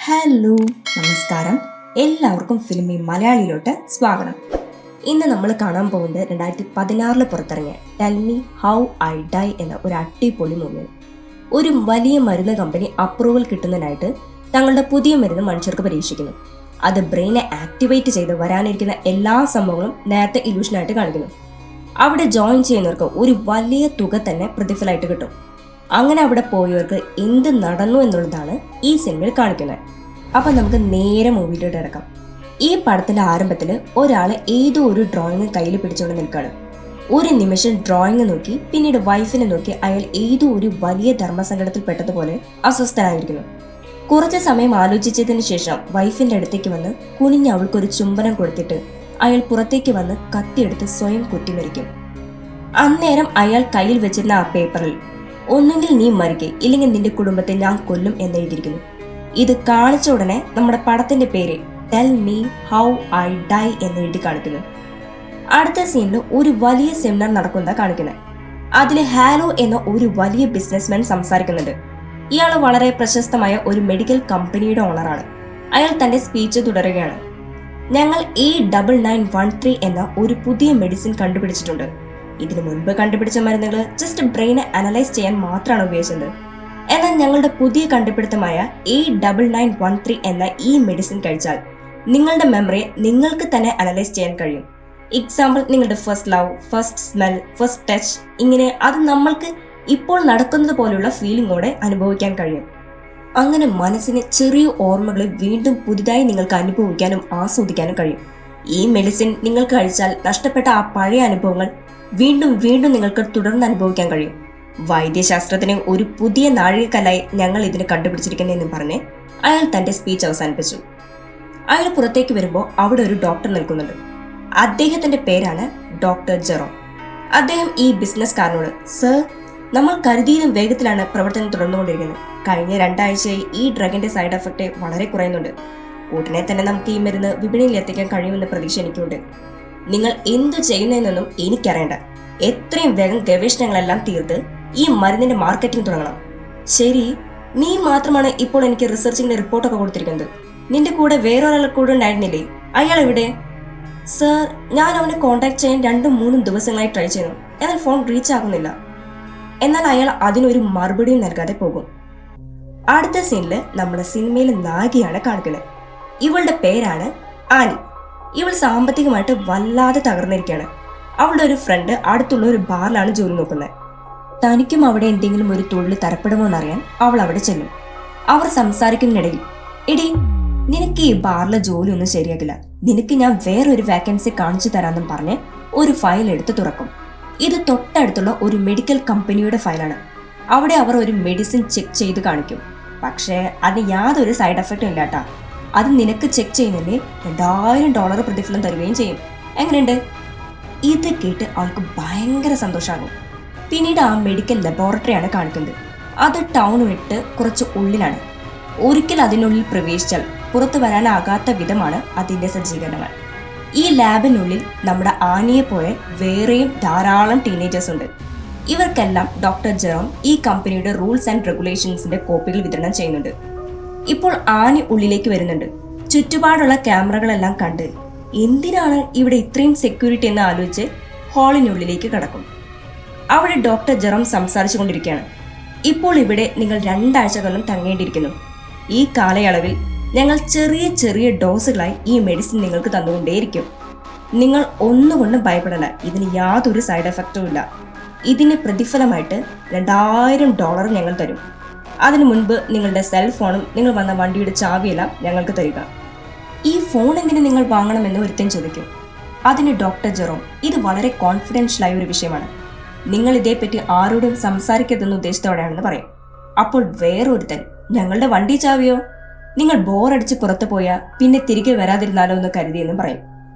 Hello, നമസ്കാരം. എല്ലാവർക്കും ഫിലിമി മലയാളിയിലോട്ട് സ്വാഗതം. ഇന്ന് നമ്മൾ കാണാൻ പോകുന്നത് 2016 പുറത്തിറങ്ങിയ tell me how I dye എന്ന ഒരു അടിപൊളി മൂവിയാണ്. ഒരു വലിയ മരുന്ന് കമ്പനി അപ്രൂവൽ കിട്ടുന്നതിനായിട്ട് തങ്ങളുടെ പുതിയ മരുന്ന് മനുഷ്യർക്ക് പരീക്ഷിക്കുന്നു. അത് ബ്രെയിനെ ആക്ടിവേറ്റ് ചെയ്ത് വരാനിരിക്കുന്ന എല്ലാ സംഭവങ്ങളും നേരത്തെ ഇലൂഷനായിട്ട് കാണിക്കുന്നു. അവിടെ ജോയിൻ ചെയ്യുന്നവർക്ക് ഒരു വലിയ തുക തന്നെ പ്രതിഫലമായിട്ട് കിട്ടും. അങ്ങനെ അവിടെ പോയവർക്ക് എന്ത് നടന്നു എന്നുള്ളതാണ് ഈ സിനിമയിൽ കാണിക്കുന്നത്. അപ്പം നമുക്ക് നേരെ മൂവിയിലോട്ട് ഇറക്കാം. ഈ പടത്തിന്റെ ആരംഭത്തിൽ ഒരാള് ഏതോ ഒരു ഡ്രോയിങ് കയ്യിൽ പിടിച്ചുകൊണ്ട് നിൽക്കുകയാണ്. ഒരു നിമിഷം ഡ്രോയിങ് നോക്കി പിന്നീട് വൈഫിനെ നോക്കി അയാൾ ഏതോ ഒരു വലിയ ധർമ്മസങ്കടത്തിൽ പെട്ടതുപോലെ അസ്വസ്ഥനായിരിക്കുന്നു. കുറച്ച് സമയം ആലോചിച്ചതിന് ശേഷം വൈഫിന്റെ അടുത്തേക്ക് വന്ന് കുനിഞ്ഞ് അവൾക്കൊരു ചുംബനം കൊടുത്തിട്ട് അയാൾ പുറത്തേക്ക് വന്ന് കത്തിയെടുത്ത് സ്വയം കുത്തിമരിക്കും. അന്നേരം അയാൾ കയ്യിൽ വെച്ചിരുന്ന ആ പേപ്പറിൽ ഒന്നുകിൽ നീ മരിക്കേ, ഇല്ലെങ്കിൽ നിന്റെ കുടുംബത്തെ ഞാൻ കൊല്ലും എന്നെഴുതിയിരിക്കുന്നു. ഇത് കാണിച്ച ഉടനെ നമ്മുടെ പടത്തിന്റെ പേര് tell me how I die എന്നെഴുതി കാണിക്കുന്നു. അടുത്ത സീനിൽ ഒരു വലിയ സെമിനാർ നടക്കുന്നത് കാണിക്കുന്നത്. അതിൽ ഹാലോ എന്ന ഒരു വലിയ ബിസിനസ്മാൻ സംസാരിക്കുന്നുണ്ട്. ഇയാൾ വളരെ പ്രശസ്തമായ ഒരു മെഡിക്കൽ കമ്പനിയുടെ ഓണറാണ്. അയാൾ തന്റെ സ്പീച്ച് തുടരുകയാണ്. ഞങ്ങൾ A9913 എന്ന ഒരു പുതിയ മെഡിസിൻ കണ്ടുപിടിച്ചിട്ടുണ്ട്. ഇതിനു മുൻപ് കണ്ടുപിടിച്ച മരുന്നുകൾ ജസ്റ്റ് ബ്രെയിനെ അനലൈസ് ചെയ്യാൻ മാത്രമാണ് ഉപയോഗിച്ചത്. എന്നാൽ ഞങ്ങളുടെ പുതിയ കണ്ടുപിടുത്തമായ A9913 എന്ന ഈ മെഡിസിൻ കഴിച്ചാൽ നിങ്ങളുടെ മെമ്മറിയെ നിങ്ങൾക്ക് തന്നെ അനലൈസ് ചെയ്യാൻ കഴിയും. എക്സാമ്പിൾ, നിങ്ങളുടെ first love, first smell, first touch, ഇങ്ങനെ അത് നമ്മൾക്ക് ഇപ്പോൾ നടക്കുന്നത് പോലെയുള്ള ഫീലിംഗോടെ അനുഭവിക്കാൻ കഴിയും. അങ്ങനെ മനസ്സിന് ചെറിയ ഓർമ്മകൾ വീണ്ടും പുതുതായി നിങ്ങൾക്ക് അനുഭവിക്കാനും ആസ്വദിക്കാനും കഴിയും. ഈ മെഡിസിൻ നിങ്ങൾ കഴിച്ചാൽ നഷ്ടപ്പെട്ട ആ പഴയ അനുഭവങ്ങൾ വീണ്ടും വീണ്ടും നിങ്ങൾക്ക് തുടർന്ന് അനുഭവിക്കാൻ കഴിയും. വൈദ്യശാസ്ത്രത്തിന് ഒരു പുതിയ നാഴികക്കല്ലായി ഞങ്ങൾ ഇതിന് കണ്ടുപിടിച്ചിരിക്കുന്നതെന്നും പറഞ്ഞ് അയാൾ തന്റെ സ്പീച്ച് അവസാനിപ്പിച്ചു. അയാൾ പുറത്തേക്ക് വരുമ്പോൾ അവിടെ ഒരു ഡോക്ടർ നിൽക്കുന്നുണ്ട്. അദ്ദേഹത്തിന്റെ പേരാണ് ഡോക്ടർ ജെറോം. അദ്ദേഹം ഈ ബിസിനസ്കാരനോട്, സർ, നമ്മൾ കരുതിയതും വേഗത്തിലാണ് പ്രവർത്തനം തുടർന്നുകൊണ്ടിരിക്കുന്നത്. കഴിഞ്ഞ 2 ആഴ്ചയായി ഈ ഡ്രഗിന്റെ സൈഡ് എഫക്റ്റ് വളരെ കുറയുന്നുണ്ട്. ഉടനെ തന്നെ നമുക്ക് ഈ മരുന്ന് വിപണിയിൽ എത്തിക്കാൻ കഴിയുമെന്ന പ്രതീക്ഷ എനിക്കുണ്ട്. നിങ്ങൾ എന്തു ചെയ്യുന്നതെന്നൊന്നും എനിക്കറിയണ്ട. എത്രയും വേഗം ഗവേഷണങ്ങളെല്ലാം തീർത്ത് ഈ മരുന്നിന്റെ മാർക്കറ്റിംഗ് തുടങ്ങണം. ശരി, നീ മാത്രമാണ് ഇപ്പോൾ എനിക്ക് റിസർച്ചിന്റെ റിപ്പോർട്ടൊക്കെ കൊടുത്തിരിക്കുന്നത്. നിന്റെ കൂടെ വേറൊരാൾ കൂടെ ഉണ്ടായിരുന്നില്ലേ? അയാൾ എവിടെ? സർ, ഞാൻ അവനെ കോൺടാക്ട് ചെയ്യാൻ 2-3 ദിവസങ്ങളായി ട്രൈ ചെയ്യുന്നു. എന്നാൽ ഫോൺ റീച്ച് ആകുന്നില്ല. എന്നാൽ അയാൾ അതിനൊരു മറുപടിയും നൽകാതെ പോകും. അടുത്ത സീനില് നമ്മുടെ സിനിമയിലെ നായികയാണ് കാണിക്കുന്നത്. ഇവളുടെ പേരാണ് ആനി. ഇവൾ സാമ്പത്തികമായിട്ട് വല്ലാതെ തകർന്നിരിക്കുകയാണ്. അവളുടെ ഒരു ഫ്രണ്ട് അടുത്തുള്ള ഒരു ബാറിലാണ് ജോലി നോക്കുന്നത്. തനിക്കും അവിടെ എന്തെങ്കിലും ഒരു തൊഴിൽ തരപ്പെടുമോ എന്നറിയാൻ അവൾ അവിടെ ചെല്ലും. അവർ സംസാരിക്കുന്നതിനിടയിൽ, എടി, നിനക്ക് ഈ ബാറിലെ ജോലി ഒന്നും ശരിയാക്കില്ല, നിനക്ക് ഞാൻ വേറൊരു വാക്കൻസി കാണിച്ചു തരാമെന്നും പറഞ്ഞ് ഒരു ഫയൽ എടുത്ത് തുറക്കും. ഇത് തൊട്ടടുത്തുള്ള ഒരു മെഡിക്കൽ കമ്പനിയുടെ ഫയലാണ്. അവിടെ അവർ ഒരു മെഡിസിൻ ചെക്ക് ചെയ്ത് കാണിക്കും. പക്ഷേ അതിന് യാതൊരു സൈഡ് എഫക്റ്റും ഇല്ലാട്ടാ. അത് നിനക്ക് ചെക്ക് ചെയ്യുന്നതിന് $2000 പ്രതിഫലം തരുകയും ചെയ്യും. എങ്ങനെയുണ്ട്? ഇത് കേട്ട് അവൾക്ക് ഭയങ്കര സന്തോഷമാകും. പിന്നീട് ആ മെഡിക്കൽ ലബോറട്ടറിയാണ് കാണിക്കുന്നത്. അത് ടൗൺ വിട്ട് കുറച്ച് ഉള്ളിലാണ്. ഒരിക്കൽ അതിനുള്ളിൽ പ്രവേശിച്ചാൽ പുറത്തു വരാനാകാത്ത വിധമാണ് അതിന്റെ സജ്ജീകരണങ്ങൾ. ഈ ലാബിനുള്ളിൽ നമ്മുടെ ആനിയെ പോലെ വേറെയും ധാരാളം ടീനേജേഴ്സ് ഉണ്ട്. ഇവർക്കെല്ലാം ഡോക്ടർ ജെറോം ഈ കമ്പനിയുടെ റൂൾസ് ആൻഡ് റെഗുലേഷൻസിന്റെ കോപ്പികൾ വിതരണം ചെയ്യുന്നുണ്ട്. ഇപ്പോൾ ആനി ഉള്ളിലേക്ക് വരുന്നുണ്ട്. ചുറ്റുപാടുള്ള ക്യാമറകളെല്ലാം കണ്ട് എന്തിനാണ് ഇവിടെ ഇത്രയും സെക്യൂരിറ്റി എന്ന് ആലോചിച്ച് ഹാളിനുള്ളിലേക്ക് കടക്കും. അവിടെ ഡോക്ടർ ജെറോം സംസാരിച്ചു കൊണ്ടിരിക്കുകയാണ്. ഇപ്പോൾ ഇവിടെ നിങ്ങൾ 2 ആഴ്ചകളും തങ്ങേണ്ടിയിരിക്കുന്നു. ഈ കാലയളവിൽ ഞങ്ങൾ ചെറിയ ചെറിയ ഡോസുകളായി ഈ മെഡിസിൻ നിങ്ങൾക്ക് തന്നുകൊണ്ടേയിരിക്കും. നിങ്ങൾ ഒന്നുകൊണ്ടും ഭയപ്പെടണ്ട. ഇതിന് യാതൊരു സൈഡ് എഫക്റ്റും ഇല്ല. ഇതിന് പ്രതിഫലമായിട്ട് $2000 ഞങ്ങൾ തരും. അതിനു മുൻപ് നിങ്ങളുടെ സെൽഫോണും നിങ്ങൾ വന്ന വണ്ടിയുടെ ചാവിയെല്ലാം ഞങ്ങൾക്ക് തരിക. ഈ ഫോൺ എന്തിനു നിങ്ങൾ വാങ്ങണമെന്ന് ഒരുത്തൻ ചോദിക്കും. അതിന് ഡോക്ടർ ജെറോം, ഇത് വളരെ കോൺഫിഡൻഷ്യലായ ഒരു വിഷയമാണ്, നിങ്ങൾ ഇതേപ്പറ്റി ആരോടും സംസാരിക്കരുതെന്ന ഉദ്ദേശത്തോടെയാണെന്ന് പറയും. അപ്പോൾ വേറൊരുത്തൻ, ഞങ്ങളുടെ വണ്ടി ചാവിയോ? നിങ്ങൾ ബോറടിച്ച് പുറത്തു പോയാൽ പിന്നെ തിരികെ വരാതിരുന്നാലോ എന്ന് കരുതിയെന്ന് പറയും.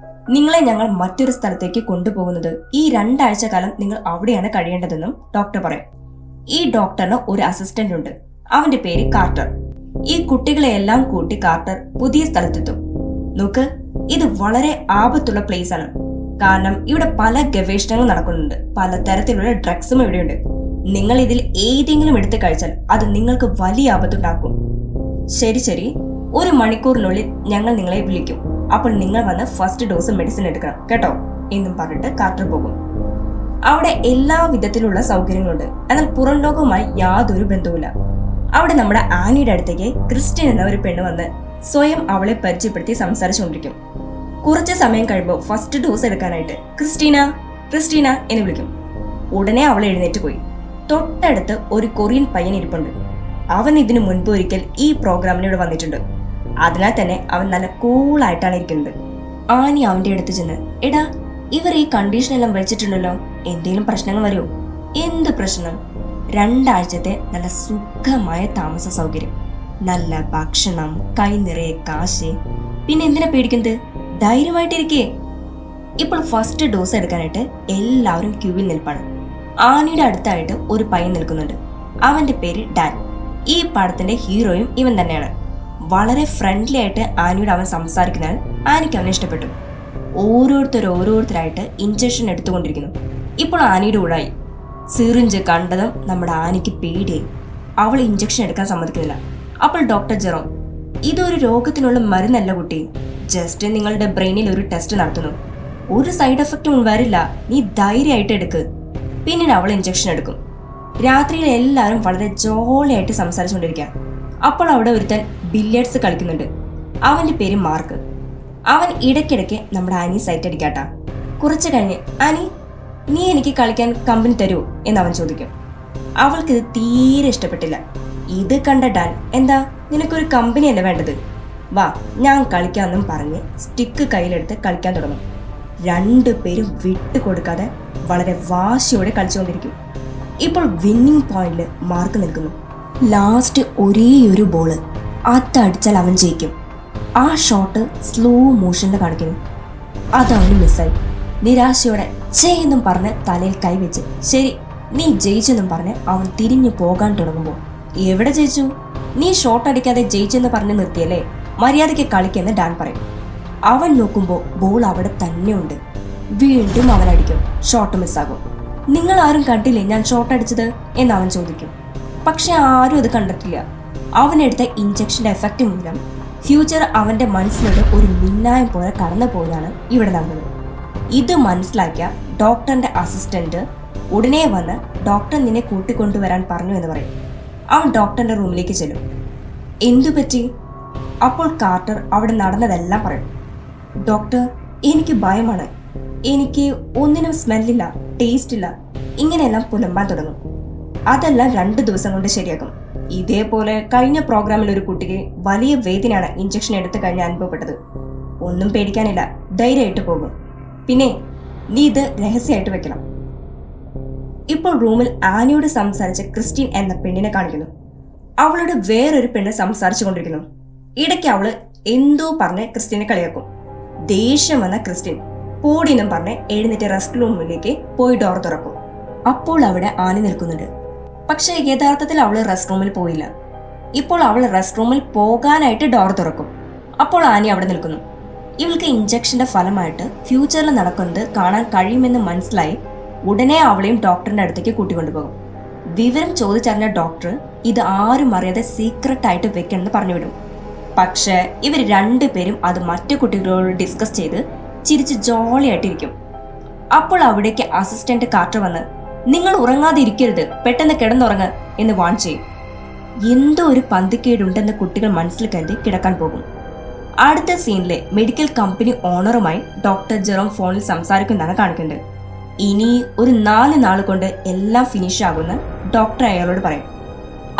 നിങ്ങളെ ഞങ്ങൾ മറ്റൊരു സ്ഥലത്തേക്ക് കൊണ്ടുപോകുന്നത് ഈ 2 ആഴ്ച കാലം നിങ്ങൾ അവിടെയാണ് കഴിയേണ്ടതെന്നും ഡോക്ടർ പറയും. ഈ ഡോക്ടറിന് ഒരു അസിസ്റ്റന്റ് ഉണ്ട്. അവന്റെ പേര് കാർട്ടർ. ഈ കുട്ടികളെയെല്ലാം കൂട്ടി കാർട്ടർ പുതിയ സ്ഥലത്തെത്തും. നോക്ക്, ഇത് വളരെ ആപത്തുള്ള പ്ലേസ് ആണ്. കാരണം ഇവിടെ പല ഗവേഷണങ്ങൾ നടക്കുന്നുണ്ട്. പലതരത്തിലുള്ള ഡ്രഗ്സും ഇവിടെയുണ്ട്. നിങ്ങൾ ഇതിൽ ഏതെങ്കിലും എടുത്ത് കഴിച്ചാൽ അത് നിങ്ങൾക്ക് വലിയ ആപത്തുണ്ടാക്കും. ശരി, 1 മണിക്കൂറിനുള്ളിൽ ഞങ്ങൾ നിങ്ങളെ വിളിക്കും. അപ്പോൾ നിങ്ങൾ വന്ന് ഫസ്റ്റ് ഡോസ് മെഡിസിൻ എടുക്കണം കേട്ടോ എന്നും പറഞ്ഞിട്ട് കാർട്ടർ പോകും. അവിടെ എല്ലാ വിധത്തിലുള്ള സൗകര്യങ്ങളുണ്ട്. എന്നാൽ പുറം ലോകവുമായി യാതൊരു ബന്ധവുമില്ല. അവിടെ നമ്മുടെ ആനിയുടെ അടുത്തേക്ക് ക്രിസ്ത്യൻ എന്ന ഒരു പെണ്ണ് വന്ന് സ്വയം അവളെ പരിചയപ്പെടുത്തി സംസാരിച്ചുകൊണ്ടിരിക്കും. കുറച്ച് സമയം കഴിയുമ്പോൾ ഫസ്റ്റ് ഡോസ് എടുക്കാനായിട്ട് ക്രിസ്റ്റീന ക്രിസ്റ്റീന എന്ന് വിളിക്കും. ഉടനെ അവൾ എഴുന്നേറ്റ് പോയി. തൊട്ടടുത്ത് ഒരു കൊറിയൻ പയ്യൻ ഇരിപ്പുണ്ട്. അവൻ ഇതിനു മുൻപ് ഒരിക്കൽ ഈ പ്രോഗ്രാമിന് ഇവിടെ വന്നിട്ടുണ്ട്. അതിനാൽ തന്നെ അവൻ നല്ല കൂളായിട്ടാണ് ഇരിക്കുന്നത്. ആനി അവന്റെ അടുത്ത് ചെന്ന്, എടാ ഇവർ ഈ കണ്ടീഷനെല്ലാം വെച്ചിട്ടുണ്ടല്ലോ, എന്തെങ്കിലും പ്രശ്നങ്ങൾ വരുമോ? എന്ത് പ്രശ്നം? 2 ആഴ്ചത്തെ നല്ല സുഖമായ താമസ സൗകര്യം, നല്ല ഭക്ഷണം, കൈ നിറയെ കാശ്, പിന്നെ എന്തിനാ പേടിക്കുന്നത്? ധൈര്യമായിട്ടിരിക്കേ. ഇപ്പോൾ ഫസ്റ്റ് ഡോസ് എടുക്കാനായിട്ട് എല്ലാവരും ക്യൂവിൽ നിൽപ്പാണ്. ആനിയുടെ അടുത്തായിട്ട് ഒരു പയ്യൻ നിൽക്കുന്നുണ്ട്. അവന്റെ പേര് ഡാൻ. ഈ പടത്തിന്റെ ഹീറോയും ഇവൻ തന്നെയാണ്. വളരെ ഫ്രണ്ട്ലി ആയിട്ട് ആനിയോട് അവൻ സംസാരിക്കുന്നതിനാൽ ആനിക്ക് അവനെ ഇഷ്ടപ്പെട്ടു. ഓരോരുത്തരായിട്ട് ഇഞ്ചക്ഷൻ എടുത്തുകൊണ്ടിരിക്കുന്നു. ഇപ്പോൾ ആനിയുടെ ഉടായി. സിറിഞ്ച് കണ്ടതും നമ്മുടെ ആനിക്ക് പേടിയായി. അവൾ ഇഞ്ചക്ഷൻ എടുക്കാൻ സമ്മതിക്കുന്നില്ല. അപ്പോൾ ഡോക്ടർ ജെറോം, ഇതൊരു രോഗത്തിനുള്ള മരുന്നല്ല കുട്ടി, ജസ്റ്റ് നിങ്ങളുടെ ബ്രെയിനിൽ ഒരു ടെസ്റ്റ് നടത്തുന്നു, ഒരു സൈഡ് എഫക്റ്റും വരില്ല, നീ ധൈര്യമായിട്ട് എടുക്ക്. പിന്നീട് അവൾ ഇഞ്ചക്ഷൻ എടുക്കും. രാത്രിയിൽ എല്ലാവരും വളരെ ജോളിയായിട്ട് സംസാരിച്ചുകൊണ്ടിരിക്കുക. അപ്പോൾ അവിടെ ഒരുത്തൻ ബില്ലിയേർഡ്സ് കളിക്കുന്നുണ്ട്. അവന്റെ പേര് മാർക്ക്. അവൻ ഇടയ്ക്കിടയ്ക്ക് നമ്മുടെ ആനി സൈറ്റ് അടിക്കാട്ടാ. കുറച്ച് കഴിഞ്ഞ്, ആനി നീ എനിക്ക് കളിക്കാൻ കമ്പനി തരുമോ എന്ന് അവൻ ചോദിക്കും. അവൾക്കിത് തീരെ ഇഷ്ടപ്പെട്ടില്ല. ഇത് കണ്ട ഡാൻ, എന്താ നിനക്കൊരു കമ്പനിയല്ല വേണ്ടത്, വാ ഞാൻ കളിക്കാമെന്നും പറഞ്ഞ് സ്റ്റിക്ക് കയ്യിലെടുത്ത് കളിക്കാൻ തുടങ്ങും. 2 പേരും വിട്ടുകൊടുക്കാതെ വളരെ വാശിയോടെ കളിച്ചുകൊണ്ടിരിക്കും. ഇപ്പോൾ വിന്നിംഗ് പോയിന്റിൽ മാർക്ക് നിൽക്കുന്നു. ലാസ്റ്റ് ഒരേ ഒരു ബോള്, അതടിച്ചാൽ അവൻ ജയിക്കും. ആ ഷോട്ട് സ്ലോ മോഷനിൽ കാണിക്കുന്നു. അതവന് മിസ്സായി. നിരാശയോടെ എന്നും പറഞ്ഞ് തലയിൽ കൈവച്ച്, ശരി നീ ജയിച്ചെന്നും പറഞ്ഞ് അവൻ തിരിഞ്ഞു പോകാൻ തുടങ്ങുമ്പോൾ, എവിടെ ജയിച്ചു? നീ ഷോട്ട് അടിക്കാതെ ജയിച്ചെന്ന് പറഞ്ഞ് നിർത്തിയല്ലേ, മര്യാദയ്ക്ക് കളിക്കെന്ന് ഡാൻ പറയും. അവൻ നോക്കുമ്പോൾ ബോൾ അവിടെ തന്നെ ഉണ്ട്. വീണ്ടും അവൻ അടിക്കും. ഷോട്ട് മിസ്സാകും. നിങ്ങൾ ആരും കണ്ടില്ലേ ഞാൻ ഷോട്ട് അടിച്ചത് എന്ന് അവൻ ചോദിക്കും. പക്ഷെ ആരും അത് കണ്ടിട്ടില്ല. അവനെടുത്ത ഇഞ്ചക്ഷന്റെ എഫക്റ്റ് മൂലം ഫ്യൂച്ചർ അവന്റെ മനസ്സിലൂടെ ഒരു മിന്നായം പോലെ കടന്നു പോയാണ് ഇവിടെ നടന്നത്. ഇത് മനസ്സിലാക്കിയ ഡോക്ടറിന്റെ അസിസ്റ്റന്റ് ഉടനെ വന്ന് ഡോക്ടർ നിന്നെ കൂട്ടിക്കൊണ്ടുവരാൻ പറഞ്ഞു എന്ന് പറയും. അവൻ ഡോക്ടറിന്റെ റൂമിലേക്ക് ചെല്ലും. എന്തു പറ്റി? അപ്പോൾ കാർട്ടർ അവിടെ നടന്നതെല്ലാം പറയും. ഡോക്ടർ, എനിക്ക് ഭയമാണ്, എനിക്ക് ഒന്നിനും സ്മെല്ലില്ല, ടേസ്റ്റ് ഇല്ല, ഇങ്ങനെയെല്ലാം പുലമ്പാൻ തുടങ്ങും. അതെല്ലാം 2 ദിവസം കൊണ്ട് ശരിയാക്കും. ഇതേപോലെ കഴിഞ്ഞ പ്രോഗ്രാമിൽ ഒരു കുട്ടിക്ക് വലിയ വേദനയാണ് ഇഞ്ചക്ഷൻ എടുത്തു കഴിഞ്ഞ് അനുഭവപ്പെട്ടത്. ഒന്നും പേടിക്കാനില്ല, ധൈര്യമായിട്ട് പോകും. പിന്നെ നീ ഇത് രഹസ്യമായിട്ട് വെക്കണം. ഇപ്പോൾ റൂമിൽ ആനിയോട് സംസാരിച്ച ക്രിസ്റ്റീൻ എന്ന പെണ്ണിനെ കാണിക്കുന്നു. അവളോട് വേറൊരു പെണ്ണ് സംസാരിച്ചു കൊണ്ടിരിക്കുന്നു. ഇടയ്ക്ക് അവള് എന്തോ പറഞ്ഞ് ക്രിസ്റ്റീനെ കളിയാക്കും. ദേഷ്യം വന്ന ക്രിസ്റ്റീൻ പോടിയെന്നും പറഞ്ഞ് എഴുന്നേറ്റ് റെസ്റ്റ് റൂമിലേക്ക് പോയി ഡോർ തുറക്കും. അപ്പോൾ അവിടെ ആനി നിൽക്കുന്നുണ്ട്. പക്ഷെ യഥാർത്ഥത്തിൽ അവള് റെസ്റ്റ് റൂമിൽ പോയില്ല. ഇപ്പോൾ അവൾ റെസ്റ്റ് റൂമിൽ പോകാനായിട്ട് ഡോർ തുറക്കും. അപ്പോൾ ആനി അവിടെ നിൽക്കുന്നു. ഇവൾക്ക് ഇഞ്ചക്ഷന്റെ ഫലമായിട്ട് ഫ്യൂച്ചറിൽ നടക്കുന്നത് കാണാൻ കഴിയുമെന്ന് മനസ്സിലായി ഉടനെ അവളെയും ഡോക്ടറിന്റെ അടുത്തേക്ക് കൂട്ടിക്കൊണ്ടുപോകും. വിവരം ചോദിച്ചറിഞ്ഞ ഡോക്ടർ ഇത് ആരും അറിയാതെ സീക്രട്ട് ആയിട്ട് വെക്കണമെന്ന് പറഞ്ഞുവിടും. പക്ഷെ ഇവർ 2 പേരും അത് മറ്റു കുട്ടികളോട് ഡിസ്കസ് ചെയ്ത് ചിരിച്ച് ജോളിയായിട്ടിരിക്കും. അപ്പോൾ അവിടേക്ക് അസിസ്റ്റന്റ് കാർട്ടർ വന്ന്, നിങ്ങൾ ഉറങ്ങാതെ ഇരിക്കരുത്, പെട്ടെന്ന് കിടന്നുറങ്ങ് എന്ന് വാൺ ചെയ്യും. എന്തോ ഒരു പന്തിക്കേടുണ്ടെന്ന് കുട്ടികൾ മനസ്സിൽ കരുതി കിടക്കാൻ പോകും. അടുത്ത സീനിലെ മെഡിക്കൽ കമ്പനി ഓണറുമായി ഡോക്ടർ ജെറോം ഫോണിൽ സംസാരിക്കുന്നതാണ് കാണിക്കുന്നത്. ഇനി ഒരു 4 നാൾ കൊണ്ട് എല്ലാം ഫിനിഷ് ആകുമെന്ന് ഡോക്ടർ അയാളോട് പറയും.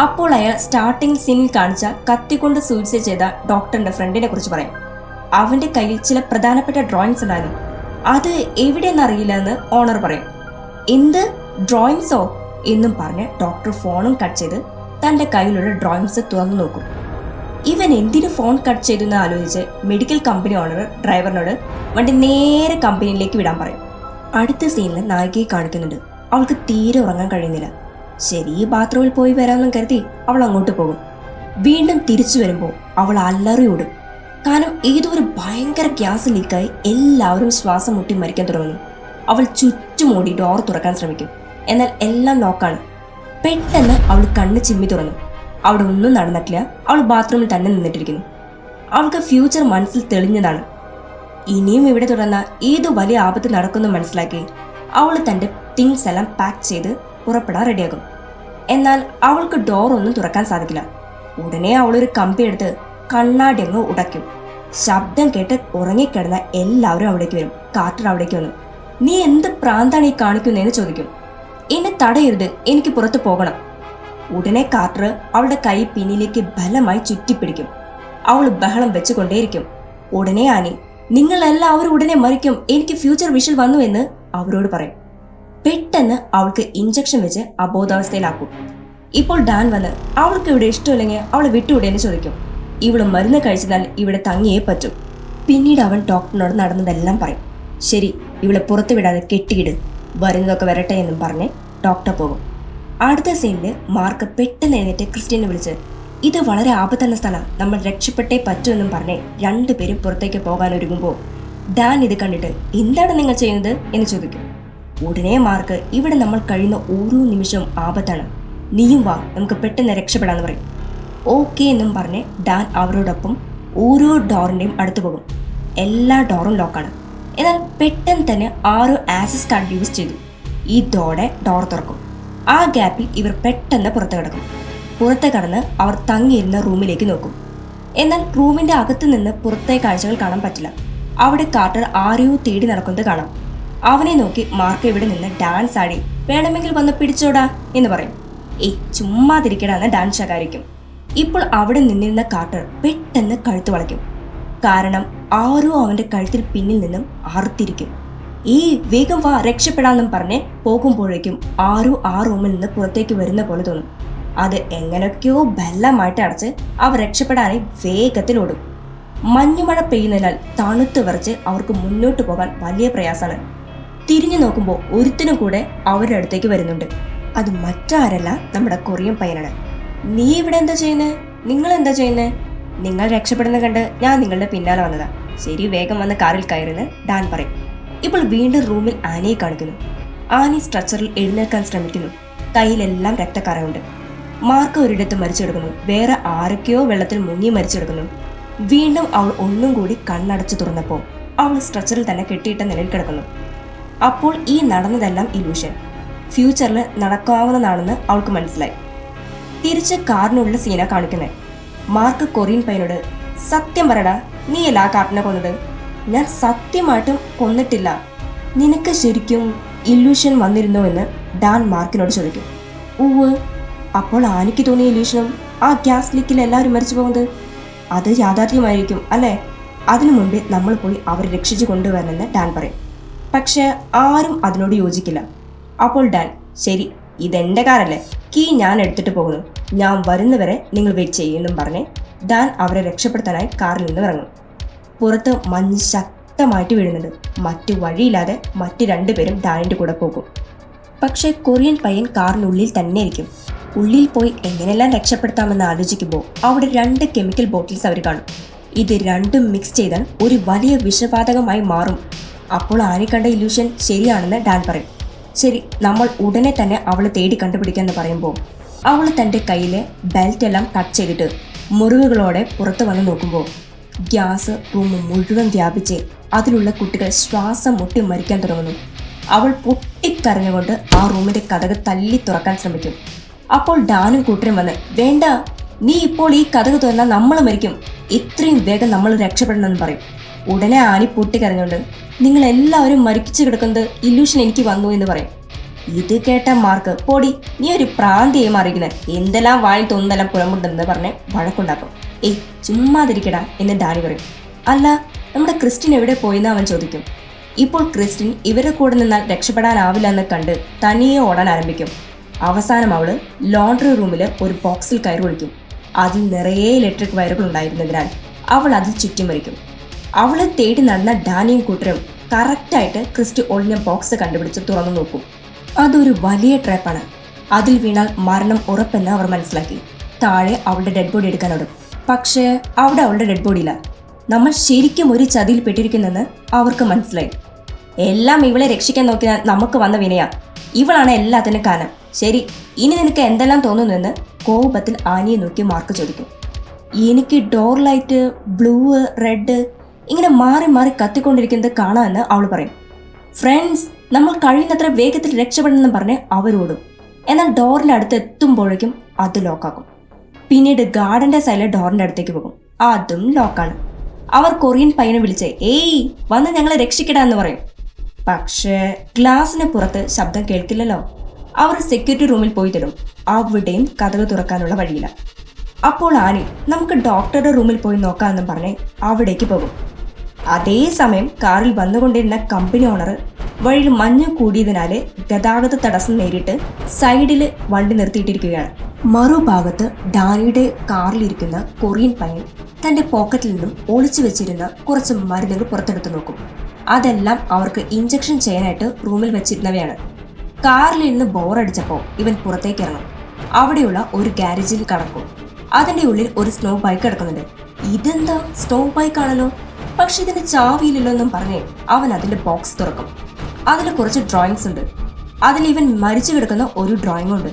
അപ്പോൾ അയാൾ സ്റ്റാർട്ടിംഗ് സീനിൽ കാണിച്ച കത്തിക്കൊണ്ട് സൂയിസൈഡ് ചെയ്ത ഡോക്ടറിന്റെ ഫ്രണ്ടിനെ കുറിച്ച് പറയും. അവന്റെ കയ്യിൽ ചില പ്രധാനപ്പെട്ട ഡ്രോയിങ്സ് ഉണ്ടായിരുന്നു, അത് എവിടെയെന്നറിയില്ല എന്ന് ഓണർ പറയും. എന്ത് ഡ്രോയിങ്സോ എന്നും പറഞ്ഞ് ഡോക്ടർ ഫോണും കട്ട് ചെയ്ത് തന്റെ കയ്യിലുള്ള ഡ്രോയിങ്സ് തുറന്നു നോക്കും. ഇവൻ എന്തിനു ഫോൺ കട്ട് ചെയ്തെന്ന് ആലോചിച്ച് മെഡിക്കൽ കമ്പനി ഓണർ ഡ്രൈവറിനോട് വണ്ടി നേരെ കമ്പനിയിലേക്ക് വിടാൻ പറയും. അടുത്ത സീനിൽ നായികയെ കാണിക്കുന്നുണ്ട്. അവൾക്ക് തീരെ ഉറങ്ങാൻ കഴിയുന്നില്ല. ശരി, ബാത്റൂമിൽ പോയി വരാമെന്നും കരുതി അവൾ അങ്ങോട്ട് പോകും. വീണ്ടും തിരിച്ചു വരുമ്പോൾ അവൾ അലറിയോടും. കാരണം ഏതോ ഒരു ഭയങ്കര ഗ്യാസ് ലീക്കായി എല്ലാവരും ശ്വാസം മുട്ടി മരിക്കാൻ തുടങ്ങുന്നു. അവൾ ചുറ്റുമൂടി ഡോർ തുറക്കാൻ ശ്രമിക്കും. എന്നാൽ എല്ലാം ലോക്കാണ്. പെട്ടെന്ന് അവൾ കണ്ണ് ചിമ്മി തുറന്നു. അവിടെ ഒന്നും നടന്നിട്ടില്ല. അവൾ ബാത്റൂമിൽ തന്നെ നിന്നിട്ടിരിക്കുന്നു. അവൾക്ക് ഫ്യൂച്ചർ മനസ്സിൽ തെളിഞ്ഞതാണ്. ഇനിയും ഇവിടെ തുടർന്ന ഏതു വലിയ ആപത്ത് നടക്കുമെന്ന് മനസ്സിലാക്കി അവൾ തന്റെ തിങ്സ് എല്ലാം പാക്ക് ചെയ്ത് പുറപ്പെടാൻ റെഡിയാകും. എന്നാൽ അവൾക്ക് ഡോർ ഒന്നും തുറക്കാൻ സാധിക്കില്ല. ഉടനെ അവളൊരു കമ്പി എടുത്ത് കണ്ണാടി അങ്ങ് ഉടയ്ക്കും. ശബ്ദം കേട്ട് ഉറങ്ങിക്കിടന്ന എല്ലാവരും അവിടേക്ക് വരും. കാർട്ടർ അവിടേക്ക് വന്നു. നീ എന്ത് പ്രാന്താണ് ഈ കാണിക്കുന്നതെന്ന് ചോദിക്കും. എന്നെ തടയരുത്, എനിക്ക് പുറത്തു പോകണം. ഉടനെ കാർട്ടർ അവളുടെ കൈ പിന്നിലേക്ക് ബലമായി ചുറ്റിപ്പിടിക്കും. അവൾ ബഹളം വെച്ചുകൊണ്ടേയിരിക്കും. ഉടനെ ആനി, നിങ്ങൾ എല്ലാവരും ഉടനെ മരിക്കും, എനിക്ക് ഫ്യൂച്ചർ വിഷൻ വന്നു എന്ന് അവരോട് പറയും. പെട്ടെന്ന് അവൾക്ക് ഇഞ്ചക്ഷൻ വെച്ച് അബോധാവസ്ഥയിലാക്കും. ഇപ്പോൾ ഡാൻ വന്ന് അവൾക്ക് ഇവിടെ ഇഷ്ടമില്ലെങ്കിൽ അവളെ വിട്ടുവിടേന്ന് ചോദിക്കും. ഇവള് മരുന്ന് കഴിച്ചതാൽ ഇവിടെ തങ്ങിയേ പറ്റൂ. പിന്നീട് അവൻ ഡോക്ടറിനോട് നടന്നതെല്ലാം പറയും. ശരി, ഇവളെ പുറത്തു വിടാതെ കെട്ടിയിട്, വരുന്നതൊക്കെ വരട്ടെ എന്നും പറഞ്ഞ് ഡോക്ടർ പോകും. അടുത്ത സീനില് മാർക്ക് പെട്ടെന്ന് എഴുന്നേറ്റ് ക്രിസ്റ്റ്യനെ വിളിച്ച്, ഇത് വളരെ ആപത്തുള്ള സ്ഥലം, നമ്മൾ രക്ഷപ്പെട്ടേ പറ്റൂ എന്നും പറഞ്ഞ് രണ്ടുപേരും പുറത്തേക്ക് പോകാൻ ഒരുങ്ങുമ്പോൾ ഡാൻ ഇത് കണ്ടിട്ട് എന്താണ് നിങ്ങൾ ചെയ്യുന്നത് എന്ന് ചോദിക്കും. ഉടനെ മാർക്ക്, ഇവിടെ നമ്മൾ കഴിയുന്ന ഓരോ നിമിഷവും ആപത്താണ്, നീയും വാ, നമുക്ക് പെട്ടെന്ന് രക്ഷപ്പെടാന്ന് പറയും. ഓക്കെ എന്നും പറഞ്ഞ് ഡാൻ അവരോടൊപ്പം ഓരോ ഡോറിന്റെയും അടുത്ത് പോകും. എല്ലാ ഡോറും ലോക്കാണ്. എന്നാൽ പെട്ടെന്ന് തന്നെ 6 ആക്സസ് കാർഡ് യൂസ് ചെയ്തു ഇതോടെ ഡോർ തുറക്കും. ആ ഗ്യാപ്പിൽ ഇവർ പെട്ടെന്ന് പുറത്ത് കിടക്കും. പുറത്ത് കടന്ന് അവർ തങ്ങിയിരുന്ന റൂമിലേക്ക് നോക്കും. എന്നാൽ റൂമിന്റെ അകത്ത് നിന്ന് പുറത്തെ കാഴ്ചകൾ കാണാൻ പറ്റില്ല. അവിടെ കാർട്ടർ ആരെയോ തേടി നടക്കുന്നത് കാണാം. അവനെ നോക്കി മാർക്ക് ഇവിടെ നിന്ന് ഡാൻസ് ആടി, വേണമെങ്കിൽ വന്ന് പിടിച്ചോടാ എന്ന് പറയും. ചുമ്മാതിരിക്കടാന്ന് ഡാൻസ് ശകാരിക്കും. ഇപ്പോൾ അവിടെ നിന്നിരുന്ന കാർട്ടർ പെട്ടെന്ന് കഴുത്ത് വളയ്ക്കും. കാരണം ആരോ അവന്റെ കഴുത്തിൽ പിന്നിൽ നിന്നും ആർത്തിരിക്കും. വേഗം വാ, രക്ഷപ്പെടാന്നും പറഞ്ഞ് പോകുമ്പോഴേക്കും ആരോ ആ റൂമിൽ നിന്ന് പുറത്തേക്ക് വരുന്ന പോലെ തോന്നും. അത് എങ്ങനെയൊക്കെയോ ബലമായിട്ട് അടച്ച് അവർ രക്ഷപ്പെടാനായി വേഗത്തിൽ ഓടും. മഞ്ഞുമഴ പെയ്യുന്നതിനാൽ തണുത്ത് വിറച്ച് അവർക്ക് മുന്നോട്ട് പോകാൻ വലിയ പ്രയാസമാണ്. തിരിഞ്ഞു നോക്കുമ്പോൾ ഒരുത്തിനും കൂടെ അവരുടെ അടുത്തേക്ക് വരുന്നുണ്ട്. അത് മറ്റാരല്ല, നമ്മുടെ കൊറിയൻ പയ്യനാണ്. നീ ഇവിടെ എന്താ ചെയ്യുന്നത്? നിങ്ങൾ എന്താ ചെയ്യുന്നത്? നിങ്ങൾ രക്ഷപ്പെടുന്ന കണ്ട് ഞാൻ നിങ്ങളുടെ പിന്നാലെ വന്നതാ. ശരി, വേഗം വന്ന് കാറിൽ കയറുന്ന് ഡാൻ പറയും. ഇപ്പോൾ വീണ്ടും റൂമിൽ ആനയെ കാണിക്കുന്നു. ആനി സ്ട്രെച്ചറിൽ എഴുന്നേൽക്കാൻ ശ്രമിക്കുന്നു. കയ്യിലെല്ലാം രക്തക്കറയുണ്ട്. മാർക്ക് ഒരിടത്ത് മരിച്ചെടുക്കുന്നു. വേറെ ആരൊക്കെയോ വെള്ളത്തിൽ മുങ്ങി മരിച്ചെടുക്കുന്നു. വീണ്ടും അവൾ ഒന്നും കൂടി കണ്ണടച്ചു തുറന്നപ്പോൾ അവൾ സ്ട്രെച്ചറിൽ തന്നെ കെട്ടിയിട്ട നിലയിൽ കിടക്കുന്നു. അപ്പോൾ ഈ നടന്നതെല്ലാം ഇലൂഷൻ, ഫ്യൂച്ചറിൽ നടക്കാവുന്നതാണെന്ന് അവൾക്ക് മനസ്സിലായി. തിരിച്ച് കാറിനുള്ള സീന കാണിക്കുന്നത്. മാർക്ക് കൊറിയൻ പയ്യനോട്, സത്യം പറയടാ, നീയല്ല ആ കാർട്ടിനെ കൊന്നത്? ഞാൻ സത്യമായിട്ടും കൊന്നിട്ടില്ല. നിനക്ക് ശരിക്കും ഇല്യൂഷൻ വന്നിരുന്നോ എന്ന് ഡാൻ മാർക്കിനോട് ചോദിക്കും. ഉവ്. അപ്പോൾ ആനിക്ക് തോന്നിയ ഇല്യൂഷനും ആ ഗ്യാസ് ലീക്കിൽ എല്ലാവരും മരിച്ചു പോകുന്നത് അത് യാഥാർത്ഥ്യമായിരിക്കും അല്ലേ? അതിനു മുൻപ് നമ്മൾ പോയി അവരെ രക്ഷിച്ചു കൊണ്ടുവരണമെന്ന് ഡാൻ പറയും. പക്ഷെ ആരും അതിനോട് യോജിക്കില്ല. അപ്പോൾ ഡാൻ, ശരി, ഇതെന്റെ കാറല്ലേ, കീ ഞാൻ എടുത്തിട്ട് പോകുന്നു, ഞാൻ വരുന്നവരെ നിങ്ങൾ വെയിറ്റ് ചെയ്യുമെന്നും പറഞ്ഞ് ഡാൻ അവരെ രക്ഷപ്പെടുത്താനായി കാറിൽ നിന്ന് ഇറങ്ങും. പുറത്ത് മഞ്ഞ് ശക്തമായിട്ട് വീഴുന്നുണ്ട്. മറ്റു വഴിയില്ലാതെ മറ്റു രണ്ടുപേരും ഡാനിന്റെ കൂടെ പോകും. പക്ഷെ കൊറിയൻ പയ്യൻ കാറിനുള്ളിൽ തന്നെ ഇരിക്കും. ഉള്ളിൽ പോയി എങ്ങനെയെല്ലാം രക്ഷപ്പെടുത്താമെന്ന് ആലോചിക്കുമ്പോൾ അവിടെ 2 കെമിക്കൽ ബോട്ടിൽസ് അവർ കാണും. ഇത് രണ്ടും മിക്സ് ചെയ്താൽ ഒരു വലിയ വിഷവാതകമായി മാറും. അപ്പോൾ ആനി കണ്ട ഇല്യൂഷൻ ശരിയാണെന്ന് ഡാൻ പറയും. ശരി, നമ്മൾ ഉടനെ തന്നെ അവളെ തേടി കണ്ടുപിടിക്കാമെന്ന് പറയുമ്പോൾ അവൾ തൻ്റെ കയ്യിലെ ബെൽറ്റ് എല്ലാം കട്ട് ചെയ്തിട്ട് മുറിവുകളോടെ പുറത്ത് വന്ന് നോക്കുമ്പോൾ ഗ്യാസ് റൂം മുഴുവൻ വ്യാപിച്ച് അതിലുള്ള കുട്ടികൾ ശ്വാസം മുട്ടി മരിക്കാൻ തുടങ്ങുന്നു. അവൾ പൊട്ടിക്കരഞ്ഞുകൊണ്ട് ആ റൂമിന്റെ കതക് തല്ലി തുറക്കാൻ ശ്രമിക്കും. അപ്പോൾ ഡാനും കൂട്ടരും വന്ന്, വേണ്ട, നീ ഇപ്പോൾ ഈ കതക് തുറന്നാൽ നമ്മൾ മരിക്കും, ഇത്രയും വേഗം നമ്മൾ രക്ഷപ്പെടണമെന്ന് പറയും. ഉടനെ ആനി പൊട്ടിക്കരഞ്ഞുകൊണ്ട്, നിങ്ങൾ എല്ലാവരും മരിച്ചു കിടക്കുന്നത് ഇല്യൂഷൻ എനിക്ക് വന്നു എന്ന് പറയും. ഇത് കേട്ട മാർക്ക്, പൊടി, നീ ഒരു പ്രാന്തിയെ മാറിയിരിക്കുന്നത്, എന്തെല്ലാം വായിൽ തോന്നുന്നെല്ലാം പുറമുണ്ടെന്ന് പറഞ്ഞ് വഴക്കുണ്ടാക്കും. ചുമ്മാതിരിക്കടാ എന്ന് ഡാനി പറയും. അല്ല, നമ്മുടെ ക്രിസ്റ്റിൻ എവിടെ പോയെന്ന് അവൻ ചോദിക്കും. ഇപ്പോൾ ക്രിസ്റ്റിൻ ഇവരുടെ കൂടെ നിന്നാൽ രക്ഷപ്പെടാനാവില്ല എന്ന് കണ്ട് തനിയെ ഓടാൻ ആരംഭിക്കും. അവസാനം അവള് ലോണ്ടറി റൂമിൽ ഒരു ബോക്സിൽ കയറി ഒളിക്കും. അതിൽ നിറയെ ഇലക്ട്രിക് വയറുകൾ ഉണ്ടായിരുന്നതിനാൽ അവൾ അതിൽ ചുറ്റും വരിക്കും. അവളെ തേടി നടന്ന ഡാനിയും കൂട്ടരും കറക്റ്റായിട്ട് ക്രിസ്റ്റി ഒളിഞ്ഞ ബോക്സ് കണ്ടുപിടിച്ച് തുറന്നു നോക്കും. അതൊരു വലിയ ട്രാപ്പാണ്. അതിൽ വീണാൽ മരണം ഉറപ്പെന്ന് അവർ മനസ്സിലാക്കി. താഴെ അവളുടെ ഡെഡ് ബോഡി എടുക്കാനോടും. പക്ഷേ അവിടെ അവളുടെ ഡെഡ് ബോഡി ഇല്ല. നമ്മൾ ശരിക്കും ഒരു ചതിയിൽ പെട്ടിരിക്കുന്നെന്ന് അവർക്ക് മനസ്സിലായി. എല്ലാം ഇവളെ രക്ഷിക്കാൻ നോക്കിയാൽ നമുക്ക് വന്ന വിനയാ, ഇവളാണ് എല്ലാത്തിനും കാരണം. ശരി, ഇനി നിനക്ക് എന്തെല്ലാം തോന്നുന്നു എന്ന് കോപത്തിൽ ആനിയെ നോക്കി മാർക്ക് ചോദിക്കും. എനിക്ക് ഡോർ ലൈറ്റ് ബ്ലൂ റെഡ് ഇങ്ങനെ മാറി മാറി കത്തിക്കൊണ്ടിരിക്കുന്നത് കാണാമെന്ന് അവൾ പറയും. ഫ്രണ്ട്സ്, നമ്മൾ കഴിയുന്നത്ര വേഗത്തിൽ രക്ഷപ്പെടണമെന്ന് പറഞ്ഞ് അവരോടും. എന്നാൽ ഡോറിന്റെ അടുത്ത് എത്തുമ്പോഴേക്കും അത് ലോക്കാക്കും. പിന്നീട് ഗാർഡന്റെ സൈഡിലെ ഡോറിന്റെ അടുത്തേക്ക് പോകും. അതും ലോക്കാണ്. അവർ കൊറിയൻ പയ്യനെ വിളിച്ച് ഏയ് വന്ന് ഞങ്ങളെ രക്ഷിക്കടാന്ന് പറയും. പക്ഷേ ഗ്ലാസിന് പുറത്ത് ശബ്ദം കേൾക്കില്ലല്ലോ. അവർ സെക്യൂരിറ്റി റൂമിൽ പോയി തരും. അവിടെയും കതക് തുറക്കാനുള്ള വഴിയില്ല. അപ്പോൾ ആനി നമുക്ക് ഡോക്ടറുടെ റൂമിൽ പോയി നോക്കാമെന്നും പറഞ്ഞ് അവിടേക്ക് പോകും. അതേസമയം കാറിൽ വന്നുകൊണ്ടിരുന്ന കമ്പനി ഓണർ വഴിയിൽ മഞ്ഞ് കൂടിയതിനാല് ഗതാഗത തടസ്സം നേരിട്ട് സൈഡിൽ വണ്ടി നിർത്തിയിട്ടിരിക്കുകയാണ്. മറുഭാഗത്ത് ഡാനിയുടെ കാറിലിരിക്കുന്ന കൊറിയൻ പയ്യൻ തന്റെ പോക്കറ്റിൽ നിന്നും ഒളിച്ചു വെച്ചിരുന്ന കുറച്ച് മരുന്നുകൾ പുറത്തെടുത്ത് നോക്കും. അതെല്ലാം അവർക്ക് ഇഞ്ചക്ഷൻ ചെയ്യാനായിട്ട് റൂമിൽ വെച്ചിരുന്നവയാണ്. കാറിൽ ഇരുന്ന് ബോറടിച്ചപ്പോൾ ഇവൻ പുറത്തേക്ക് ഇറങ്ങും. അവിടെയുള്ള ഒരു ഗാരേജിൽ കടക്കും. അതിന്റെ ഉള്ളിൽ ഒരു സ്നോ ബൈക്ക് കിടക്കുന്നുണ്ട്. ഇതെന്താ സ്നോ ബൈക്ക് ആണല്ലോ, പക്ഷെ ഇതിന് ചാവിയില്ലല്ലോ എന്നും പറഞ്ഞ് അവൻ അതിന്റെ ബോക്സ് തുറക്കും. അതിൽ കുറച്ച് ഡ്രോയിങ്സ് ഉണ്ട്. അതിൽ ഇവൻ മരിച്ചു കിടക്കുന്ന ഒരു ഡ്രോയിങ് ഉണ്ട്.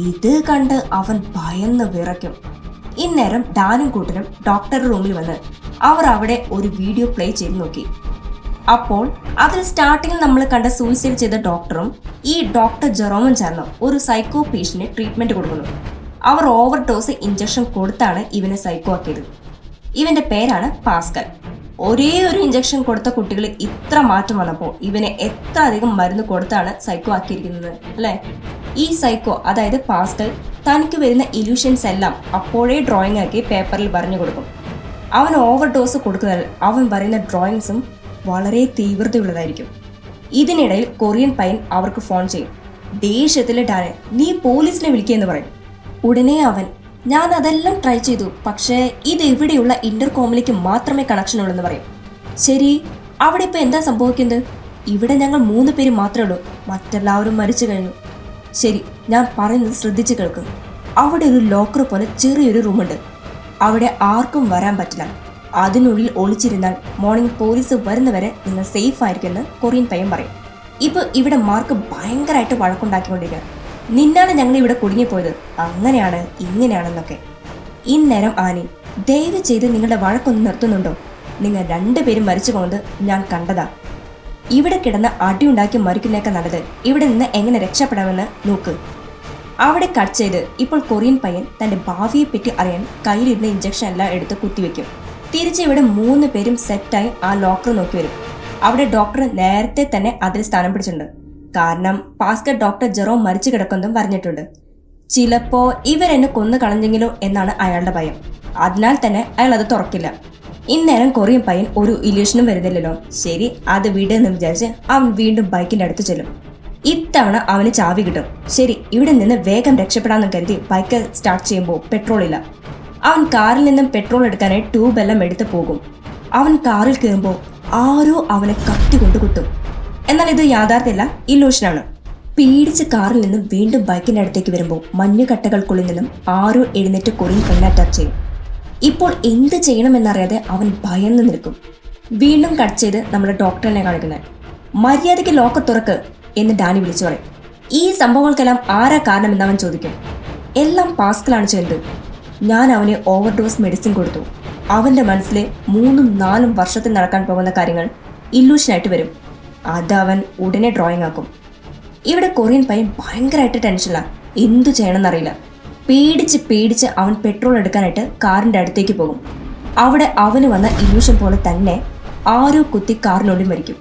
ഇത് കണ്ട് അവൻ ഭയന്ന് വിറയ്ക്കും. ഇന്നേരം ഡാനും കൂട്ടനും ഡോക്ടറുടെ റൂമിൽ വന്ന് അവർ അവിടെ ഒരു വീഡിയോ പ്ലേ ചെയ്ത് നോക്കി. അപ്പോൾ അതിൽ സ്റ്റാർട്ടിങ്ങിൽ നമ്മൾ കണ്ട സൂയിസൈഡ് ചെയ്ത ഡോക്ടറും ഈ ഡോക്ടർ ജെറോമും ചേർന്ന് ഒരു സൈക്കോ പേഷ്യന്റിന് ട്രീറ്റ്മെന്റ് കൊടുക്കുന്നു. അവർ ഓവർ ഡോസ് ഇഞ്ചക്ഷൻ കൊടുത്താണ് ഇവനെ സൈക്കോ ആക്കിയത്. ഇവന്റെ പേരാണ് പാസ്കൽ. ഒരേ ഒരു ഇഞ്ചക്ഷൻ കൊടുത്ത കുട്ടികൾ ഇത്ര മാറ്റം വന്നപ്പോൾ ഇവനെ എത്ര അധികം മരുന്ന് കൊടുത്താണ് സൈക്കോ ആക്കിയിരിക്കുന്നത് അല്ലേ? ഈ സൈക്കോ അതായത് പാസ്കൽ തനിക്ക് വരുന്ന ഇല്യൂഷൻസ് എല്ലാം അപ്പോഴേ ഡ്രോയിങ് ആക്കി പേപ്പറിൽ വരഞ്ഞു കൊടുക്കും. അവൻ ഓവർ ഡോസ് കൊടുക്കുന്നതിൽ അവൻ പറയുന്ന ഡ്രോയിങ്സും വളരെ തീവ്രതയുള്ളതായിരിക്കും. ഇതിനിടയിൽ കൊറിയൻ പയ്യൻ അവർക്ക് ഫോൺ ചെയ്യും. ദേഷ്യത്തിലെ ഡാനെ നീ പോലീസിനെ വിളിക്കുകയെന്ന് പറയും. ഉടനെ അവൻ ഞാൻ അതെല്ലാം ട്രൈ ചെയ്തു, പക്ഷേ ഇത് ഇവിടെയുള്ള ഇന്റർകോമിലേക്ക് മാത്രമേ കണക്ഷൻ ഉള്ളൂ എന്ന് പറയും. ശരി, അവിടെ ഇപ്പൊ എന്താ സംഭവിക്കുന്നത്? ഇവിടെ ഞങ്ങൾ 3 പേര് മാത്രമേ ഉള്ളൂ, മറ്റെല്ലാവരും മരിച്ചു കഴിഞ്ഞു. ശരി, ഞാൻ പറയുന്നത് ശ്രദ്ധിച്ചു കേൾക്കും. അവിടെ ഒരു ലോക്കർ പോലെ ചെറിയൊരു റൂമുണ്ട്. അവിടെ ആർക്കും വരാൻ പറ്റില്ല. അതിനുള്ളിൽ ഒളിച്ചിരുന്നാൽ മോർണിംഗ് പോലീസ് വരുന്നവരെ നിങ്ങൾ സേഫ് ആയിരിക്കുമെന്ന് കൊറിയൻ പയ്യൻ പറയും. ഇപ്പൊ ഇവിടെ മാർക്ക് ഭയങ്കരമായിട്ട് വഴക്കുണ്ടാക്കിക്കൊണ്ടിരിക്കുക. നിന്നാണ് ഞങ്ങൾ ഇവിടെ കുടുങ്ങിപ്പോയത്, അങ്ങനെയാണ് ഇങ്ങനെയാണെന്നൊക്കെ. ഇന്നേരം ആനി ദയവ് ചെയ്ത് നിങ്ങളുടെ വഴക്കൊന്ന് നിർത്തുന്നുണ്ടോ? നിങ്ങൾ 2 പേരും മരിച്ചു പോകുന്നത് ഞാൻ കണ്ടതാ. ഇവിടെ കിടന്ന് അടിയുണ്ടാക്കി മരിക്കുന്നേക്കാൾ നല്ലത് ഇവിടെ നിന്ന് എങ്ങനെ രക്ഷപ്പെടാമെന്ന് നോക്ക്. അവിടെ കട്ട് ചെയ്ത് ഇപ്പോൾ കൊറിയൻ പയ്യൻ തന്റെ ഭാവിയെ പറ്റി അറിയാൻ കയ്യിലിരുന്ന ഇഞ്ചക്ഷൻ എല്ലാം എടുത്ത് കുത്തിവെക്കും. തിരിച്ച് ഇവിടെ 3 പേരും സെറ്റായി ആ ലോക്കർ നോക്കി വരും. അവിടെ ഡോക്ടർ നേരത്തെ തന്നെ അതിൽ സ്ഥാനം പിടിച്ചിട്ടുണ്ട്. കാരണം പാസ്കൽ ഡോക്ടർ ജെറോം മരിച്ചു കിടക്കുന്നതും പറഞ്ഞിട്ടുണ്ട്. ചിലപ്പോ ഇവരെന്നെ കൊന്നു കളഞ്ഞെങ്കിലോ എന്നാണ് അയാളുടെ ഭയം. അതിനാൽ തന്നെ അയാൾ അത് തുറക്കില്ല. ഇന്നേരം കൊറിയൻ പയ്യൻ ഒരു ഇല്യൂഷനും വരുന്നില്ലല്ലോ. ശരി, അത് വിടുന്ന് വിചാരിച്ച് അവൻ വീണ്ടും ബൈക്കിന്റെ അടുത്ത് ചെല്ലും. ഇത്തവണ അവന് ചാവി കിട്ടും. ശരി, ഇവിടെ നിന്ന് വേഗം രക്ഷപ്പെടാമെന്ന് കരുതി ബൈക്ക് സ്റ്റാർട്ട് ചെയ്യുമ്പോൾ പെട്രോൾ ഇല്ല. അവൻ കാറിൽ നിന്നും പെട്രോൾ എടുക്കാനായി ട്യൂബെല്ലാം എടുത്ത് പോകും. അവൻ കാറിൽ കയറുമ്പോൾ ആരോ അവനെ കത്തി കൊണ്ട് കുത്തും. എന്നാൽ ഇത് യാഥാർത്ഥ്യമല്ല, ഇല്യൂഷനാണ്. പേടിച്ച് കാറിൽ നിന്നും വീണ്ടും ബൈക്കിന്റെ അടുത്തേക്ക് വരുമ്പോൾ മഞ്ഞുകട്ടകൾക്കുള്ളിൽ നിന്നും ആരോ എഴുന്നേറ്റ് കൊറിയൻ പയ്യനെ അറ്റാക്ക് ചെയ്യും. ഇപ്പോൾ എന്ത് ചെയ്യണമെന്നറിയാതെ അവൻ ഭയന്ന് നിൽക്കും. വീണ്ടും കട്ട് ചെയ്ത് നമ്മുടെ ഡോക്ടറിനെ കാണിക്കുന്നത്. മര്യാദയ്ക്ക് ലോക്ക് തുറക്ക് എന്ന് ഡാനി വിളിച്ചു പറയും. ഈ സംഭവങ്ങൾക്കെല്ലാം ആരാ കാരണമെന്ന് അവൻ ചോദിക്കും. എല്ലാം പാസ്കലാണ് ചെയ്തത്. ഞാൻ അവന് ഓവർഡോസ് മെഡിസിൻ കൊടുത്തു. അവന്റെ മനസ്സിലെ 3-4 വർഷത്തിൽ നടക്കാൻ പോകുന്ന കാര്യങ്ങൾ ഇല്യൂഷനായിട്ട് വരും. അതവൻ ഉടനെ ഡ്രോയിങ് ആക്കും. ഇവിടെ കൊറിയൻ പയ്യൻ ഭയങ്കരമായിട്ട് ടെൻഷനിലാണ്. എന്തു ചെയ്യണമെന്നറിയില്ല. പേടിച്ച് അവൻ പെട്രോൾ എടുക്കാനായിട്ട് കാറിന്റെ അടുത്തേക്ക് പോകും. അവിടെ അവന് വന്ന ഇല്യൂഷൻ പോലെ തന്നെ ആരോ കുത്തി കാറിനുള്ളിൽ മരിക്കും.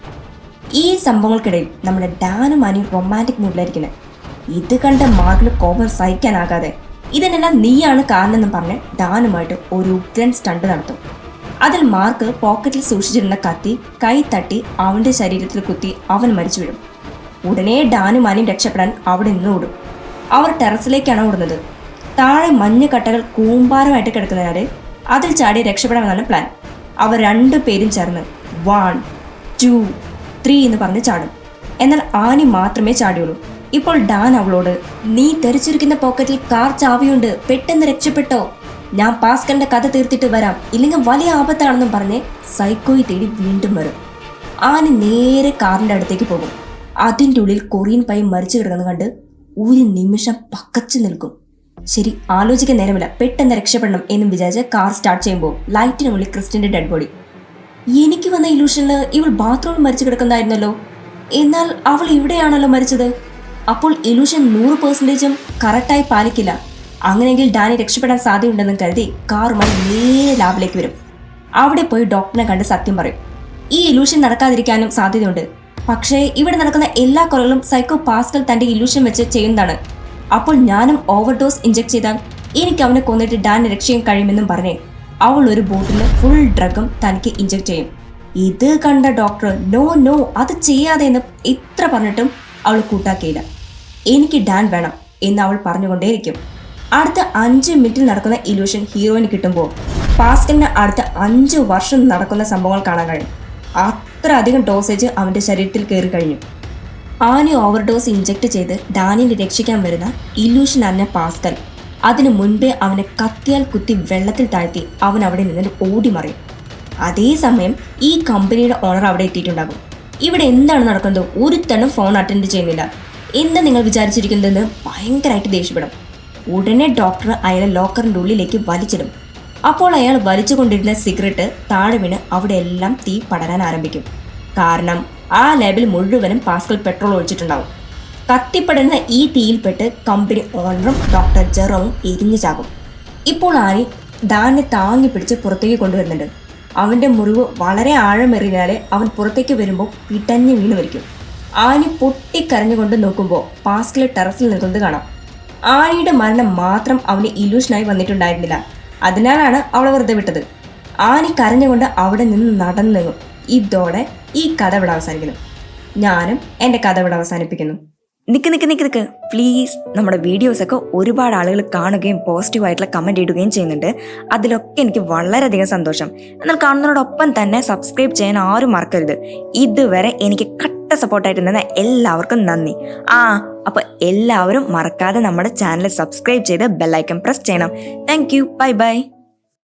ഈ സംഭവങ്ങൾക്കിടയിൽ നമ്മുടെ ഡാനും ആനിയും റൊമാൻറ്റിക് മൂഡിലായിരിക്കുന്നത്. ഇത് കണ്ട മാർക്കിന് കോപം സഹിക്കാനാകാതെ ഇതിനെല്ലാം നീയാണ് കാരണമെന്ന് പറഞ്ഞ് ഡാനുമായിട്ട് ഒരു ഉഗ്രൻ സ്റ്റണ്ട് നടത്തും. അതിൽ മാർക്ക് പോക്കറ്റിൽ സൂക്ഷിച്ചിരുന്ന കത്തി കൈ തട്ടി അവന്റെ ശരീരത്തിൽ കുത്തി അവൻ മരിച്ചു വീഴും. ഉടനെ ഡാനും ആനിയും രക്ഷപ്പെടാൻ അവിടെ നിന്ന് ഓടും. അവർ ടെറസിലേക്കാണ് ഓടുന്നത്. താഴെ മഞ്ഞ് കട്ടകൾ കൂമ്പാരമായിട്ട് കിടക്കുന്നതിനാല് അതിൽ ചാടി രക്ഷപ്പെടാമെന്നാണ് പ്ലാൻ. അവർ 2 പേരും ചേർന്ന് 1, 2, 3 എന്ന് പറഞ്ഞ് ചാടും. എന്നാൽ ആനി മാത്രമേ ചാടിയുള്ളൂ. ഇപ്പോൾ ഡാൻ അവളോട് നീ തെറിച്ചിരിക്കുന്ന പോക്കറ്റിൽ കാർ ചാവിയുണ്ട്, പെട്ടെന്ന് രക്ഷപ്പെട്ടോ, ഞാൻ പാസ്കലിന്റെ കഥ തീർത്തിട്ട് വരാം, ഇല്ലെങ്കിൽ വലിയ ആപത്താണെന്നും പറഞ്ഞ് സൈക്കോയെ തേടി വീണ്ടും വരും. ആനി നേരെ കാറിന്റെ അടുത്തേക്ക് പോകും. അതിൻ്റെ ഉള്ളിൽ കൊറിയൻ പയ്യൻ മരിച്ചു കിടക്കുന്നത് കണ്ട് ഒരു നിമിഷം പക്കച്ചു നിൽക്കും. ശരി, ആലോചിക്കാൻ നേരമില്ല, പെട്ടെന്ന് രക്ഷപ്പെടണം എന്നും വിചാരിച്ച് കാർ സ്റ്റാർട്ട് ചെയ്യുമ്പോൾ ലൈറ്റിനുള്ളിൽ ക്രിസ്റ്റിന്റെ ഡെഡ് ബോഡി. എനിക്ക് വന്ന ഇലൂഷനിൽ ഇവൾ ബാത്റൂമിൽ മരിച്ചു കിടക്കുന്നതായിരുന്നല്ലോ. എന്നാൽ അവൾ ഇവിടെയാണല്ലോ മരിച്ചത്. അപ്പോൾ ഇലൂഷൻ 100% കറക്റ്റായി പാലിക്കില്ല. അങ്ങനെയെങ്കിൽ ഡാനി രക്ഷപ്പെടാൻ സാധ്യതയുണ്ടെന്ന് കരുതി കാറുമായി നേരെ ലാബിലേക്ക് വരും. അവിടെ പോയി ഡോക്ടറിനെ കണ്ട് സത്യം പറയും. ഈ ഇലൂഷൻ നടക്കാതിരിക്കാനും സാധ്യതയുണ്ട്. പക്ഷേ ഇവിടെ നടക്കുന്ന എല്ലാ കൊലകളും സൈക്കോ പാസ്കൽ തന്റെ ഇലൂഷൻ വെച്ച് ചെയ്യുന്നതാണ്. അപ്പോൾ ഞാനും ഓവർഡോസ് ഇഞ്ചെക്ട് ചെയ്താൽ എനിക്ക് അവനെ കൊന്നിട്ട് ഡാനി രക്ഷയും കഴിയുമെന്നും പറഞ്ഞ് അവൾ ഒരു ബോട്ടിൽ ഫുൾ ഡ്രഗും തനിക്ക് ഇഞ്ചെക്ട് ചെയ്യും. ഇത് കണ്ട ഡോക്ടർ നോ അത് ചെയ്യാതെ എന്ന് ഇത്ര പറഞ്ഞിട്ടും അവൾ കൂട്ടാക്കിയില്ല. എനിക്ക് ഡാൻ വേണം എന്ന് അവൾ പറഞ്ഞുകൊണ്ടേയിരിക്കും. അടുത്ത 5 മിനിറ്റിൽ നടക്കുന്ന ഇലൂഷൻ ഹീറോയിന് കിട്ടുമ്പോൾ പാസ്കലിന് അടുത്ത 5 വർഷം നടക്കുന്ന സംഭവങ്ങൾ കാണാൻ കഴിയും. അത്ര അധികം ഡോസേജ് അവന്റെ ശരീരത്തിൽ കയറി കഴിഞ്ഞു. ആനി ഓവർഡോസ് ഇഞ്ചെക്ട് ചെയ്ത് ഡാനിനെ രക്ഷിക്കാൻ വരുന്ന ഇലൂഷൻ അറിഞ്ഞ പാസ്കൽ അതിനു മുൻപേ അവനെ കത്തിയാൽ കുത്തി വെള്ളത്തിൽ താഴ്ത്തി അവൻ അവിടെ നിന്ന് ഓടിമറിയും. അതേസമയം ഈ കമ്പനിയുടെ ഓണർ അവിടെ എത്തിയിട്ടുണ്ടാകും. ഇവിടെ എന്താണ് നടക്കുന്നത്? ഒരുത്തനും ഫോൺ അറ്റൻഡ് ചെയ്യുന്നില്ല. എന്താ നിങ്ങൾ വിചാരിച്ചിരിക്കുന്നതെന്ന് ഭയങ്കരമായിട്ട് ദേഷ്യപ്പെടും. ഉടനെ ഡോക്ടർ അയാളെ ലോക്കറിൻ്റെ ഉള്ളിലേക്ക് വലിച്ചിടും. അപ്പോൾ അയാൾ വലിച്ചുകൊണ്ടിരുന്ന സിഗരറ്റ് താഴെ വീണ് അവിടെ എല്ലാം തീ പടരാൻ ആരംഭിക്കും. കാരണം ആ ലാബിൽ മുഴുവനും പാസ്കൽ പെട്രോൾ ഒഴിച്ചിട്ടുണ്ടാവും. കത്തിപ്പെടുന്ന ഈ തീയിൽപ്പെട്ട് കമ്പനി ഓണറും ഡോക്ടർ ജെറോമും എരിഞ്ഞു ചാകും. ഇപ്പോൾ ആനി ഡാനെ താങ്ങി പിടിച്ച് പുറത്തേക്ക് കൊണ്ടുവരുന്നുണ്ട്. അവന്റെ മുറിവ് വളരെ ആഴമേറിയാലേ അവൻ പുറത്തേക്ക് വരുമ്പോൾ പിടഞ്ഞു വീണ് മരിക്കും. ആനി പൊട്ടിക്കരഞ്ഞുകൊണ്ട് നോക്കുമ്പോൾ പാസ്കൽ ടെറസിൽ നിൽക്കുന്നത് കാണാം. ആനിയുടെ മരണം മാത്രം അവന് ഇലൂഷനായി വന്നിട്ടുണ്ടായിരുന്നില്ല. അതിനാലാണ് അവളെ വെറുതെ വിട്ടത്. ആനി കരഞ്ഞുകൊണ്ട് അവിടെ നിന്ന് നടന്നു നീങ്ങും. ഇതോടെ ഈ കഥ ഇവിടെ അവസാനിക്കുന്നു. ഞാനും എൻ്റെ കഥ ഇവിടെ അവസാനിപ്പിക്കുന്നു. നിക്ക് പ്ലീസ്. നമ്മുടെ വീഡിയോസൊക്കെ ഒരുപാട് ആളുകൾ കാണുകയും പോസിറ്റീവായിട്ടുള്ള കമൻറ്റ് ഇടുകയും ചെയ്യുന്നുണ്ട്. അതിലൊക്കെ എനിക്ക് വളരെയധികം സന്തോഷം. എന്നാൽ കാണുന്നതിനോടൊപ്പം തന്നെ സബ്സ്ക്രൈബ് ചെയ്യാൻ ആരും മറക്കരുത്. ഇതുവരെ എനിക്ക് കട്ട സപ്പോർട്ടായിട്ട് നിന്ന എല്ലാവർക്കും നന്ദി. അപ്പോൾ എല്ലാവരും മറക്കാതെ നമ്മുടെ ചാനൽ സബ്സ്ക്രൈബ് ചെയ്ത് ബെല്ലൈക്കൺ പ്രസ് ചെയ്യണം. Thank you. ബൈ.